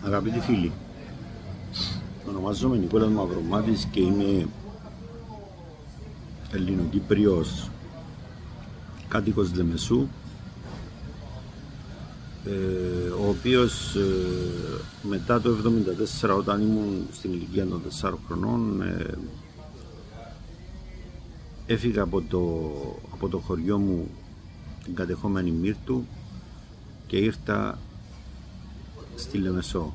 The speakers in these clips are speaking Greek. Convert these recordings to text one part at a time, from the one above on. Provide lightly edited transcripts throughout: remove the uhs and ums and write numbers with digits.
Αγαπητοί φίλοι, ονομάζομαι Νικόλας Μαυρομάτης και είμαι Ελληνοκύπριος κάτοικος Λεμεσού, ο οποίος μετά το 1974, όταν ήμουν στην ηλικία των 4 χρονών, έφυγα από το χωριό μου, την κατεχόμενη Μύρτου, και ήρθα στη Λεμεσό.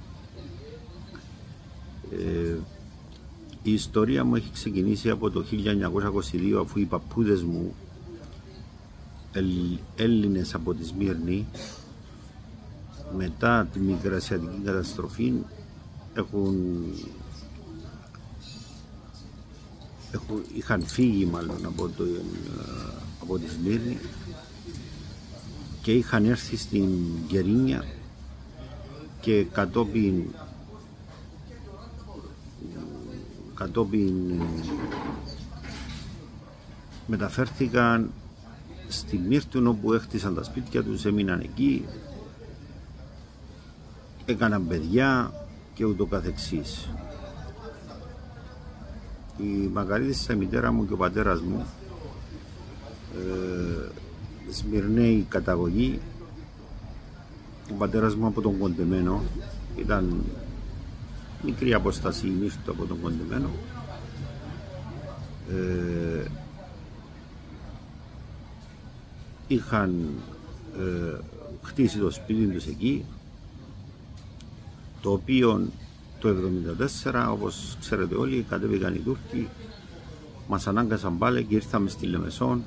Η ιστορία μου έχει ξεκινήσει από το 1922, αφού οι παππούδες μου, Έλληνες από τη Σμύρνη, μετά τη μικρασιατική καταστροφή είχαν φύγει μάλλον από τη Σμύρνη και είχαν έρθει στην Γκερίνια και κατόπιν μεταφέρθηκαν στη Μύρτου, όπου έχτισαν τα σπίτια τους, έμειναν εκεί, έκαναν παιδιά και ούτω καθεξής. Η Μακαρίτισσα, η μητέρα μου και ο πατέρας μου, Σμυρναίοι καταγωγή. Ο πατέρας μου από τον Κοντεμένο, ήταν μικρή απόσταση η Μύρτου από τον Κοντεμένο. Είχαν χτίσει το σπίτι τους εκεί, το οποίο το 1974, όπως ξέρετε όλοι, κατέβηκαν οι Τούρκοι, μας ανάγκασαν πάλι και ήρθαμε στη Λεμεσόν.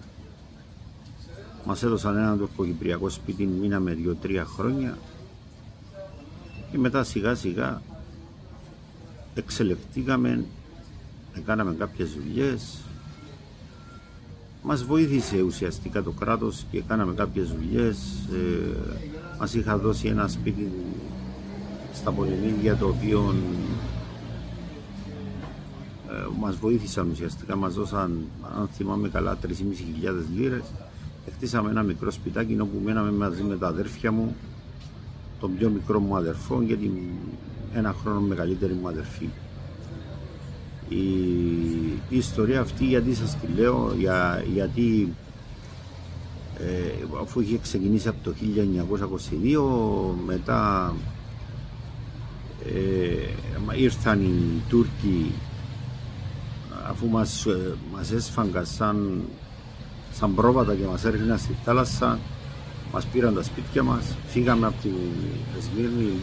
Μας έδωσαν ένα τουρκοκυπριακό σπίτι, μείναμε 2-3 χρόνια και μετά σιγά σιγά εξελιχθήκαμε, κάναμε κάποιες δουλειές. Μας βοήθησε ουσιαστικά το κράτος και κάναμε κάποιες δουλειές. Μας είχα δώσει ένα σπίτι στα Πολεμίδια, το οποίο μας βοήθησαν ουσιαστικά, μας δώσαν, αν θυμάμαι καλά, 3.500 λίρες. Χτίσαμε ένα μικρό σπιτάκι όπου μέναμε μαζί με τα αδέρφια μου, τον πιο μικρό μου αδερφό και την ένα χρόνο μεγαλύτερη μου αδερφή. Η ιστορία αυτή, γιατί σας τη λέω, γιατί αφού είχε ξεκινήσει από το 1922, μετά ήρθαν οι Τούρκοι, αφού μας έσφαγαν σαν πρόβατα και μας έριχναν στη θάλασσα, μας πήραν τα σπίτια μας, φύγαμε από τη Σμύρνη.